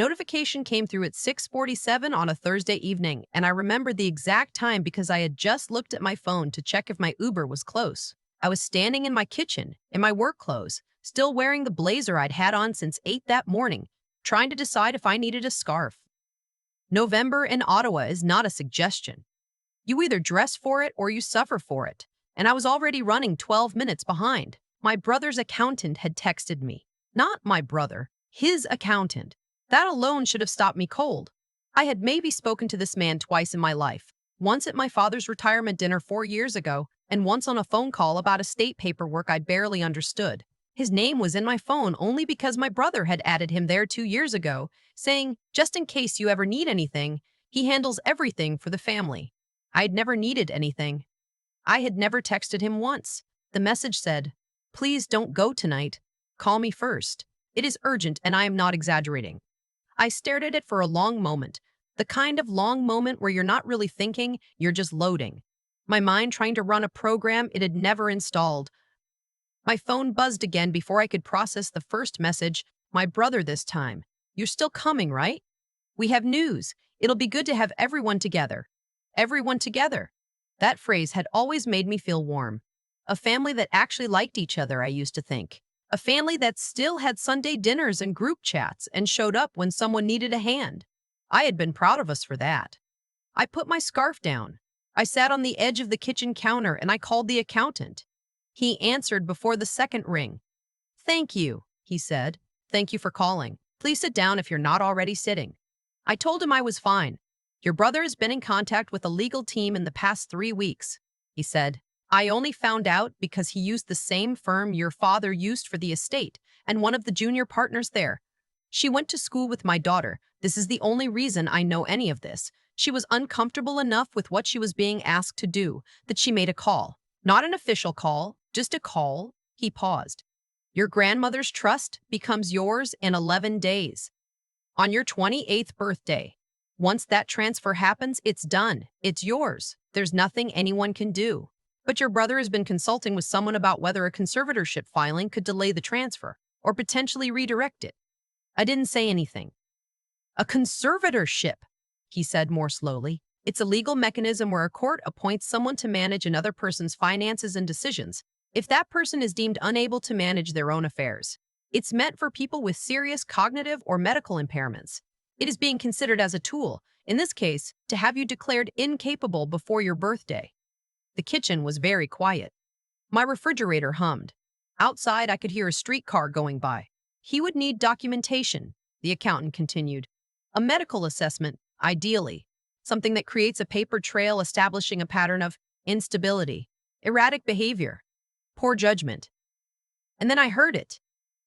Notification came through at 6:47 on a Thursday evening, and I remembered the exact time because I had just looked at my phone to check if my Uber was close. I was standing in my kitchen, in my work clothes, still wearing the blazer I'd had on since 8 that morning, trying to decide if I needed a scarf. November in Ottawa is not a suggestion. You either dress for it or you suffer for it, and I was already running 12 minutes behind. My brother's accountant had texted me. Not my brother, his accountant. That alone should have stopped me cold. I had maybe spoken to this man twice in my life, once at my father's retirement dinner 4 years ago, and once on a phone call about estate paperwork I barely understood. His name was in my phone only because my brother had added him there 2 years ago, saying, just in case you ever need anything, he handles everything for the family. I had never needed anything. I had never texted him once. The message said, please don't go tonight. Call me first. It is urgent and I am not exaggerating. I stared at it for a long moment, the kind of long moment where you're not really thinking, you're just loading. My mind trying to run a program it had never installed. My phone buzzed again before I could process the first message. My brother this time. You're still coming, right? We have news. It'll be good to have everyone together. Everyone together. That phrase had always made me feel warm. A family that actually liked each other, I used to think. A family that still had Sunday dinners and group chats and showed up when someone needed a hand. I had been proud of us for that. I put my scarf down. I sat on the edge of the kitchen counter and I called the accountant. He answered before the second ring. Thank you, he said. Thank you for calling. Please sit down if you're not already sitting. I told him I was fine. Your brother has been in contact with a legal team in the past 3 weeks, he said. I only found out because he used the same firm your father used for the estate and one of the junior partners there. She went to school with my daughter. This is the only reason I know any of this. She was uncomfortable enough with what she was being asked to do that she made a call. Not an official call, just a call. He paused. Your grandmother's trust becomes yours in 11 days. On your 28th birthday. Once that transfer happens, it's done. It's yours. There's nothing anyone can do. But your brother has been consulting with someone about whether a conservatorship filing could delay the transfer or potentially redirect it. I didn't say anything. A conservatorship, he said more slowly. It's a legal mechanism where a court appoints someone to manage another person's finances and decisions if that person is deemed unable to manage their own affairs. It's meant for people with serious cognitive or medical impairments. It is being considered as a tool, in this case, to have you declared incapable before your birthday. The kitchen was very quiet. My refrigerator hummed. Outside, I could hear a streetcar going by. He would need documentation, the accountant continued. A medical assessment, ideally. Something that creates a paper trail establishing a pattern of instability, erratic behavior, poor judgment. And then I heard it.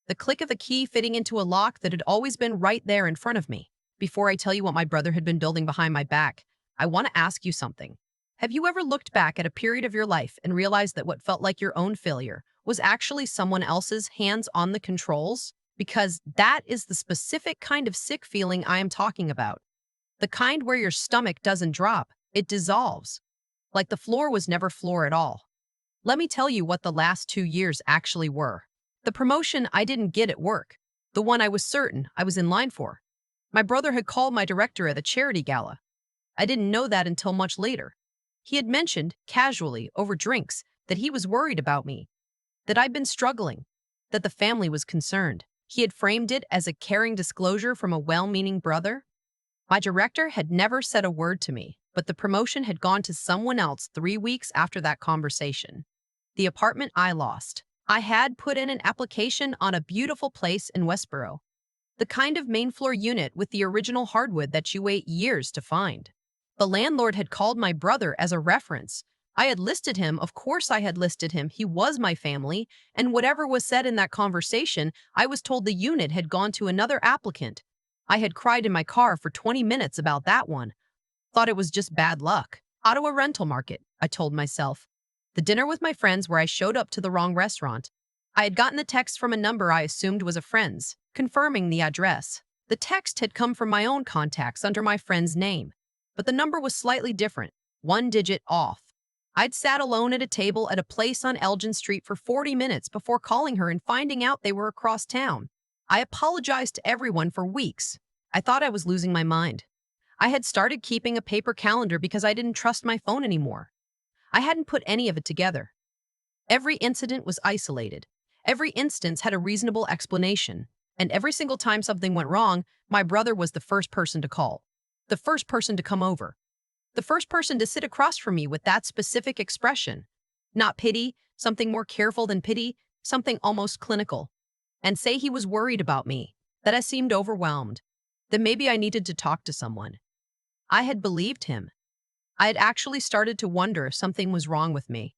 The click of a key fitting into a lock that had always been right there in front of me. Before I tell you what my brother had been building behind my back, I want to ask you something. Have you ever looked back at a period of your life and realized that what felt like your own failure was actually someone else's hands on the controls? Because that is the specific kind of sick feeling I am talking about. The kind where your stomach doesn't drop, it dissolves. Like the floor was never floor at all. Let me tell you what the last 2 years actually were. The promotion I didn't get at work, the one I was certain I was in line for. My brother had called my director at a charity gala. I didn't know that until much later. He had mentioned, casually, over drinks, that he was worried about me, that I'd been struggling, that the family was concerned. He had framed it as a caring disclosure from a well-meaning brother. My director had never said a word to me, but the promotion had gone to someone else 3 weeks after that conversation. The apartment I lost. I had put in an application on a beautiful place in Westboro. The kind of main-floor unit with the original hardwood that you wait years to find. The landlord had called my brother as a reference. I had listed him, of course I had listed him, he was my family, and whatever was said in that conversation, I was told the unit had gone to another applicant. I had cried in my car for 20 minutes about that one. Thought it was just bad luck. Ottawa rental market, I told myself. The dinner with my friends where I showed up to the wrong restaurant. I had gotten the text from a number I assumed was a friend's, confirming the address. The text had come from my own contacts under my friend's name. But the number was slightly different, 1 digit off. I'd sat alone at a table at a place on Elgin Street for 40 minutes before calling her and finding out they were across town. I apologized to everyone for weeks. I thought I was losing my mind. I had started keeping a paper calendar because I didn't trust my phone anymore. I hadn't put any of it together. Every incident was isolated. Every instance had a reasonable explanation. And every single time something went wrong, my brother was the first person to call, the first person to come over, the first person to sit across from me with that specific expression. Not pity, something more careful than pity, something almost clinical. And say he was worried about me, that I seemed overwhelmed, that maybe I needed to talk to someone. I had believed him. I had actually started to wonder if something was wrong with me.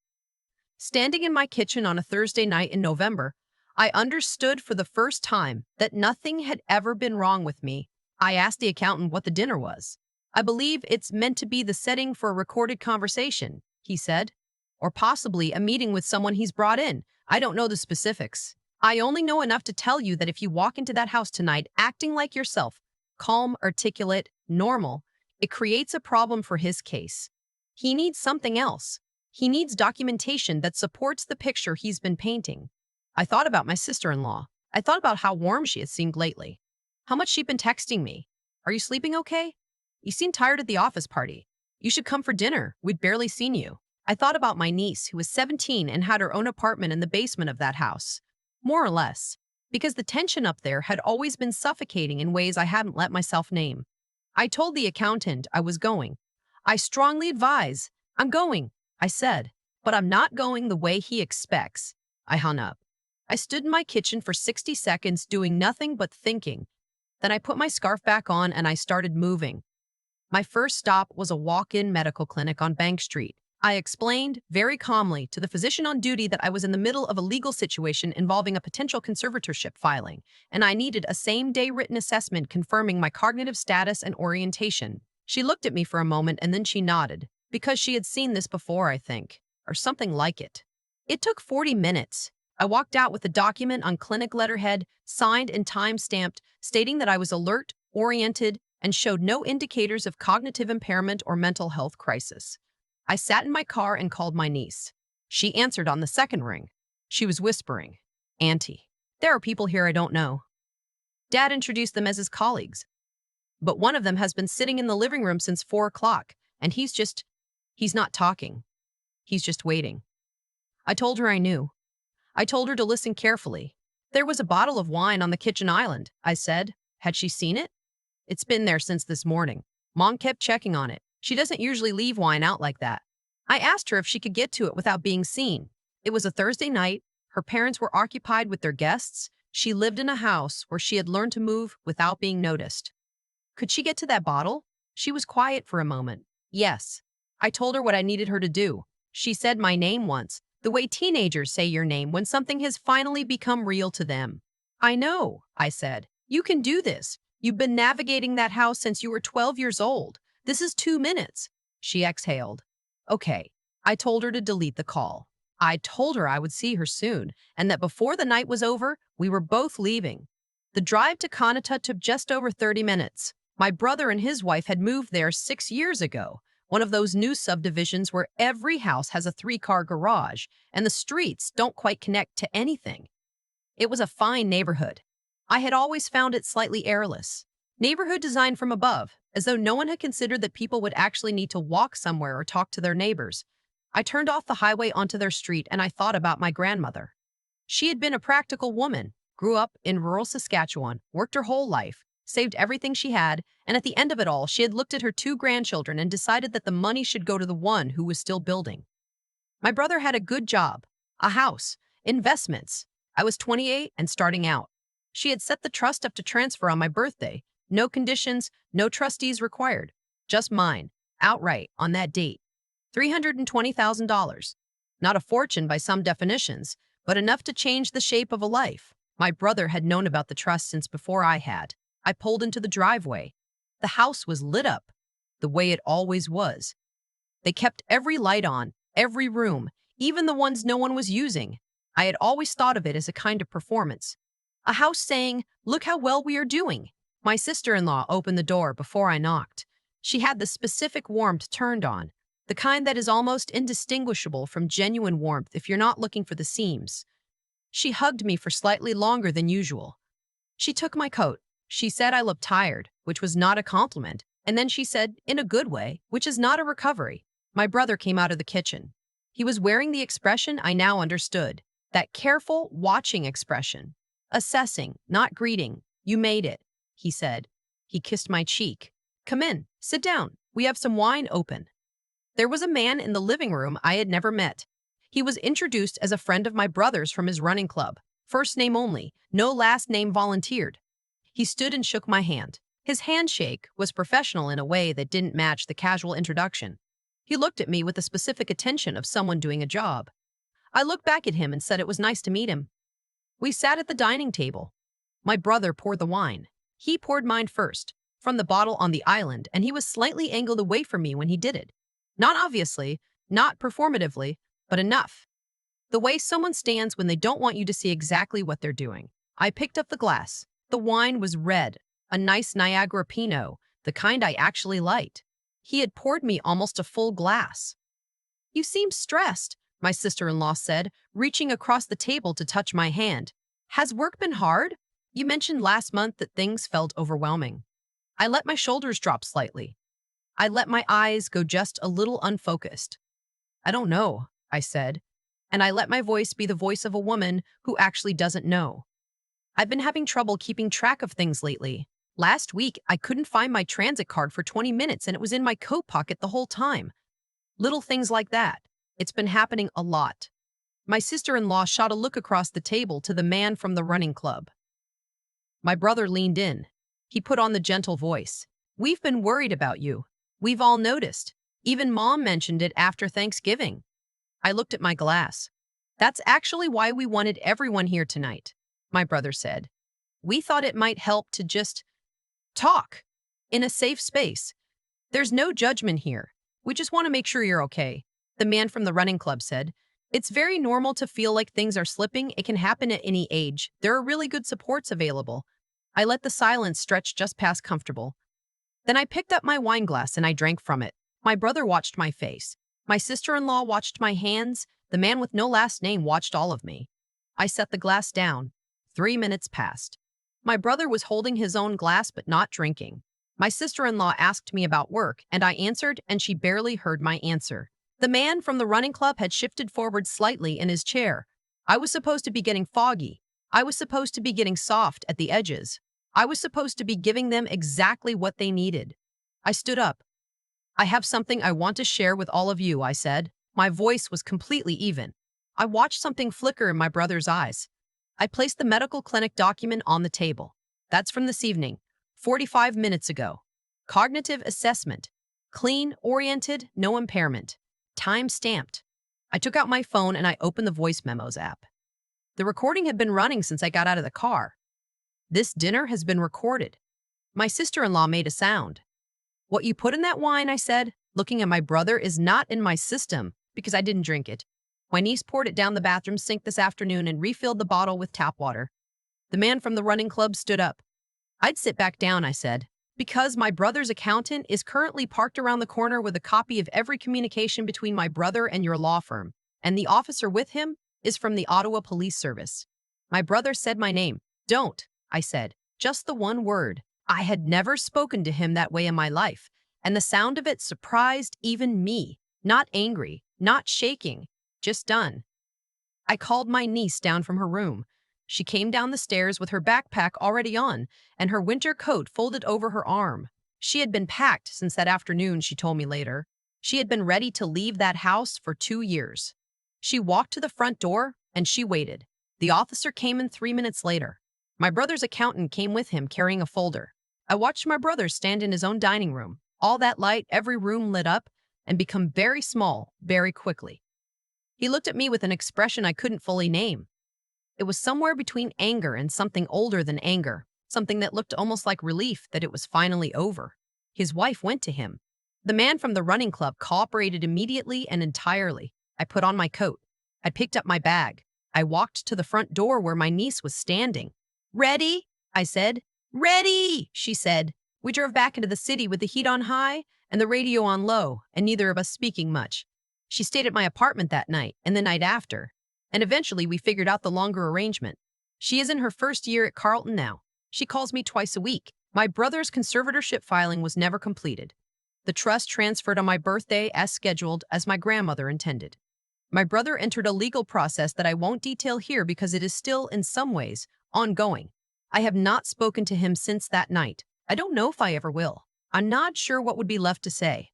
Standing in my kitchen on a Thursday night in November, I understood for the first time that nothing had ever been wrong with me. I asked the accountant what the dinner was. I believe it's meant to be the setting for a recorded conversation, he said. Or possibly a meeting with someone he's brought in. I don't know the specifics. I only know enough to tell you that if you walk into that house tonight acting like yourself, calm, articulate, normal, it creates a problem for his case. He needs something else. He needs documentation that supports the picture he's been painting. I thought about my sister-in-law. I thought about how warm she had seemed lately. How much she'd been texting me. Are you sleeping okay? You seem tired at the office party. You should come for dinner. We'd barely seen you. I thought about my niece, who was 17 and had her own apartment in the basement of that house. More or less. Because the tension up there had always been suffocating in ways I hadn't let myself name. I told the accountant I was going. I strongly advise. I'm going, I said. But I'm not going the way he expects. I hung up. I stood in my kitchen for 60 seconds doing nothing but thinking. Then I put my scarf back on and I started moving. My first stop was a walk-in medical clinic on Bank Street. I explained, very calmly, to the physician on duty that I was in the middle of a legal situation involving a potential conservatorship filing, and I needed a same-day written assessment confirming my cognitive status and orientation. She looked at me for a moment and then she nodded, because she had seen this before, I think, or something like it. It took 40 minutes. I walked out with a document on clinic letterhead, signed and time-stamped, stating that I was alert, oriented, and showed no indicators of cognitive impairment or mental health crisis. I sat in my car and called my niece. She answered on the second ring. She was whispering, "Auntie, there are people here I don't know." Dad introduced them as his colleagues. But one of them has been sitting in the living room since 4 o'clock, and he's not talking. He's just waiting. I told her I knew. I told her to listen carefully. There was a bottle of wine on the kitchen island, I said. Had she seen it? It's been there since this morning. Mom kept checking on it. She doesn't usually leave wine out like that. I asked her if she could get to it without being seen. It was a Thursday night. Her parents were occupied with their guests. She lived in a house where she had learned to move without being noticed. Could she get to that bottle? She was quiet for a moment. Yes. I told her what I needed her to do. She said my name once, the way teenagers say your name when something has finally become real to them. I know, I said. You can do this. You've been navigating that house since you were 12 years old. This is 2 minutes. She exhaled. Okay. I told her to delete the call. I told her I would see her soon, and that before the night was over, we were both leaving. The drive to Kanata took just over 30 minutes. My brother and his wife had moved there 6 years ago, one of those new subdivisions where every house has a 3-car garage, and the streets don't quite connect to anything. It was a fine neighborhood. I had always found it slightly airless. Neighborhood designed from above, as though no one had considered that people would actually need to walk somewhere or talk to their neighbors. I turned off the highway onto their street and I thought about my grandmother. She had been a practical woman, grew up in rural Saskatchewan, worked her whole life, saved everything she had, and at the end of it all, she had looked at her 2 grandchildren and decided that the money should go to the one who was still building. My brother had a good job, a house, investments. I was 28 and starting out. She had set the trust up to transfer on my birthday. No conditions, no trustees required. Just mine, outright, on that date. $320,000. Not a fortune by some definitions, but enough to change the shape of a life. My brother had known about the trust since before I had. I pulled into the driveway. The house was lit up, the way it always was. They kept every light on, every room, even the ones no one was using. I had always thought of it as a kind of performance. A house saying, "Look how well we are doing." My sister-in-law opened the door before I knocked. She had the specific warmth turned on, the kind that is almost indistinguishable from genuine warmth if you're not looking for the seams. She hugged me for slightly longer than usual. She took my coat. She said I looked tired, which was not a compliment, and then she said, in a good way, which is not a recovery. My brother came out of the kitchen. He was wearing the expression I now understood, that careful, watching expression. Assessing, not greeting. You made it, he said. He kissed my cheek. Come in, sit down. We have some wine open. There was a man in the living room I had never met. He was introduced as a friend of my brother's from his running club. First name only, no last name volunteered. He stood and shook my hand. His handshake was professional in a way that didn't match the casual introduction. He looked at me with the specific attention of someone doing a job. I looked back at him and said it was nice to meet him. We sat at the dining table. My brother poured the wine. He poured mine first, from the bottle on the island, and he was slightly angled away from me when he did it. Not obviously, not performatively, but enough. The way someone stands when they don't want you to see exactly what they're doing. I picked up the glass. The wine was red, a nice Niagara Pinot, the kind I actually liked. He had poured me almost a full glass. You seem stressed, my sister-in-law said, reaching across the table to touch my hand. Has work been hard? You mentioned last month that things felt overwhelming. I let my shoulders drop slightly. I let my eyes go just a little unfocused. I don't know, I said, and I let my voice be the voice of a woman who actually doesn't know. I've been having trouble keeping track of things lately. Last week, I couldn't find my transit card for 20 minutes and it was in my coat pocket the whole time. Little things like that. It's been happening a lot. My sister-in-law shot a look across the table to the man from the running club. My brother leaned in. He put on the gentle voice. We've been worried about you. We've all noticed. Even Mom mentioned it after Thanksgiving. I looked at my glass. That's actually why we wanted everyone here tonight, my brother said. We thought it might help to just talk in a safe space. There's no judgment here. We just want to make sure you're okay, the man from the running club said. It's very normal to feel like things are slipping. It can happen at any age. There are really good supports available. I let the silence stretch just past comfortable. Then I picked up my wine glass and I drank from it. My brother watched my face. My sister-in-law watched my hands. The man with no last name watched all of me. I set the glass down. 3 minutes passed. My brother was holding his own glass but not drinking. My sister-in-law asked me about work, and I answered, and she barely heard my answer. The man from the running club had shifted forward slightly in his chair. I was supposed to be getting foggy. I was supposed to be getting soft at the edges. I was supposed to be giving them exactly what they needed. I stood up. I have something I want to share with all of you, I said. My voice was completely even. I watched something flicker in my brother's eyes. I placed the medical clinic document on the table. That's from this evening, 45 minutes ago. Cognitive assessment. Clean, oriented, no impairment. Time stamped. I took out my phone and I opened the voice memos app. The recording had been running since I got out of the car. This dinner has been recorded. My sister-in-law made a sound. What you put in that wine, I said, looking at my brother, is not in my system because I didn't drink it. My niece poured it down the bathroom sink this afternoon and refilled the bottle with tap water. The man from the running club stood up. I'd sit back down, I said, because my brother's accountant is currently parked around the corner with a copy of every communication between my brother and your law firm, and the officer with him is from the Ottawa Police Service. My brother said my name. Don't, I said, just the one word. I had never spoken to him that way in my life, and the sound of it surprised even me. Not angry, not shaking, just done. I called my niece down from her room. She came down the stairs with her backpack already on and her winter coat folded over her arm. She had been packed since that afternoon, she told me later. She had been ready to leave that house for 2 years. She walked to the front door and she waited. The officer came in 3 minutes later. My brother's accountant came with him carrying a folder. I watched my brother stand in his own dining room, all that light, every room lit up, and become very small very quickly. He looked at me with an expression I couldn't fully name. It was somewhere between anger and something older than anger, something that looked almost like relief that it was finally over. His wife went to him. The man from the running club cooperated immediately and entirely. I put on my coat. I picked up my bag. I walked to the front door where my niece was standing. Ready? I said. Ready, she said. We drove back into the city with the heat on high and the radio on low, and neither of us speaking much. She stayed at my apartment that night and the night after, and eventually we figured out the longer arrangement. She is in her first year at Carleton now. She calls me twice a week. My brother's conservatorship filing was never completed. The trust transferred on my birthday as scheduled, as my grandmother intended. My brother entered a legal process that I won't detail here because it is still, in some ways, ongoing. I have not spoken to him since that night. I don't know if I ever will. I'm not sure what would be left to say.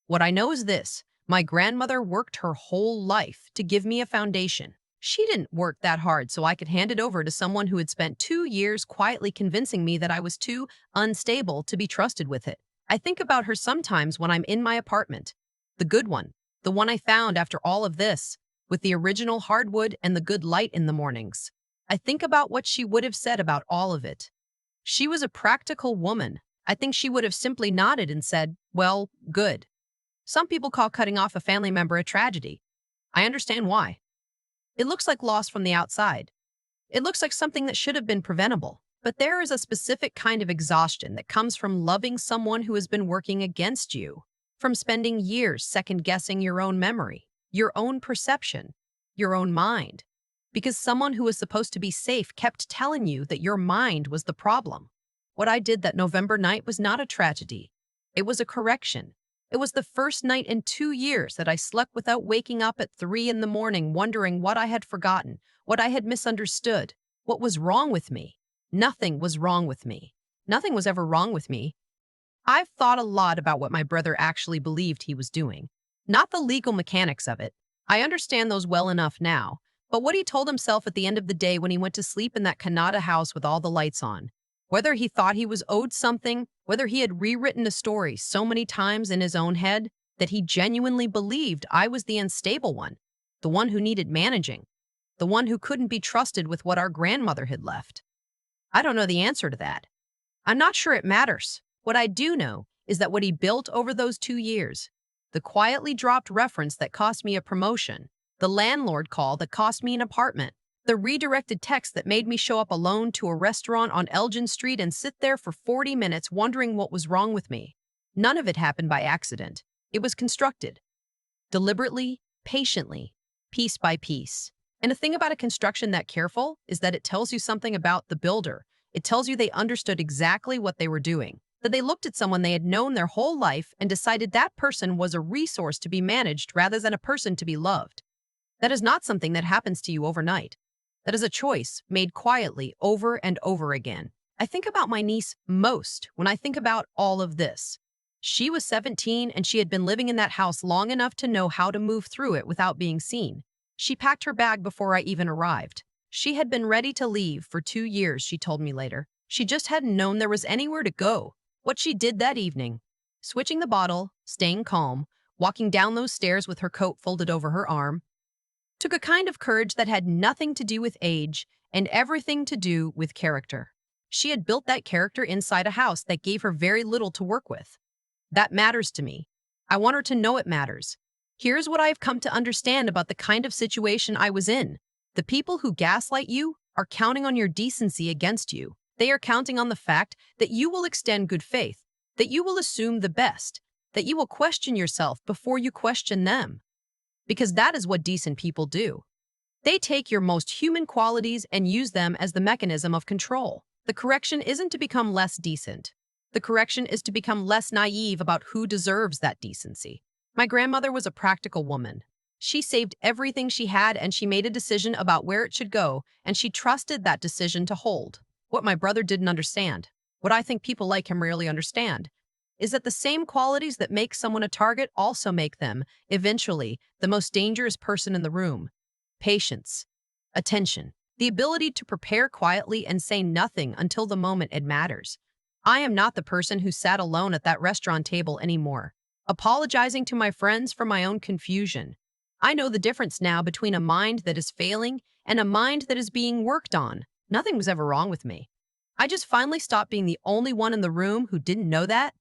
What I know is this: my grandmother worked her whole life to give me a foundation. She didn't work that hard so I could hand it over to someone who had spent 2 years quietly convincing me that I was too unstable to be trusted with it. I think about her sometimes when I'm in my apartment. The good one, the one I found after all of this, with the original hardwood and the good light in the mornings. I think about what she would have said about all of it. She was a practical woman. I think she would have simply nodded and said, "Well, good." Some people call cutting off a family member a tragedy. I understand why. It looks like loss from the outside. It looks like something that should have been preventable. But there is a specific kind of exhaustion that comes from loving someone who has been working against you, from spending years second-guessing your own memory, your own perception, your own mind, because someone who was supposed to be safe kept telling you that your mind was the problem. What I did that November night was not a tragedy. It was a correction. It was the first night in 2 years that I slept without waking up at 3 in the morning wondering what I had forgotten, what I had misunderstood, what was wrong with me. Nothing was wrong with me. Nothing was ever wrong with me. I've thought a lot about what my brother actually believed he was doing. Not the legal mechanics of it. I understand those well enough now. But what he told himself at the end of the day when he went to sleep in that Kannada house with all the lights on. Whether he thought he was owed something, whether he had rewritten a story so many times in his own head that he genuinely believed I was the unstable one, the one who needed managing, the one who couldn't be trusted with what our grandmother had left. I don't know the answer to that. I'm not sure it matters. What I do know is that what he built over those 2 years, the quietly dropped reference that cost me a promotion, the landlord call that cost me an apartment, the redirected text that made me show up alone to a restaurant on Elgin Street and sit there for 40 minutes wondering what was wrong with me. None of it happened by accident. It was constructed. Deliberately, patiently, piece by piece. And the thing about a construction that careful is that it tells you something about the builder. It tells you they understood exactly what they were doing, that they looked at someone they had known their whole life and decided that person was a resource to be managed rather than a person to be loved. That is not something that happens to you overnight. That is a choice made quietly over and over again. I think about my niece most when I think about all of this. She was 17 and she had been living in that house long enough to know how to move through it without being seen. She packed her bag before I even arrived. She had been ready to leave for 2 years, she told me later. She just hadn't known there was anywhere to go. What she did that evening, switching the bottle, staying calm, walking down those stairs with her coat folded over her arm, took a kind of courage that had nothing to do with age and everything to do with character. She had built that character inside a house that gave her very little to work with. That matters to me. I want her to know it matters. Here's what I've come to understand about the kind of situation I was in. The people who gaslight you are counting on your decency against you. They are counting on the fact that you will extend good faith, that you will assume the best, that you will question yourself before you question them. Because that is what decent people do. They take your most human qualities and use them as the mechanism of control. The correction isn't to become less decent. The correction is to become less naive about who deserves that decency. My grandmother was a practical woman. She saved everything she had and she made a decision about where it should go, and she trusted that decision to hold. What my brother didn't understand, what I think people like him rarely understand, is that the same qualities that make someone a target also make them, eventually, the most dangerous person in the room. Patience, attention, the ability to prepare quietly and say nothing until the moment it matters. I am not the person who sat alone at that restaurant table anymore, apologizing to my friends for my own confusion. I know the difference now between a mind that is failing and a mind that is being worked on. Nothing was ever wrong with me. I just finally stopped being the only one in the room who didn't know that.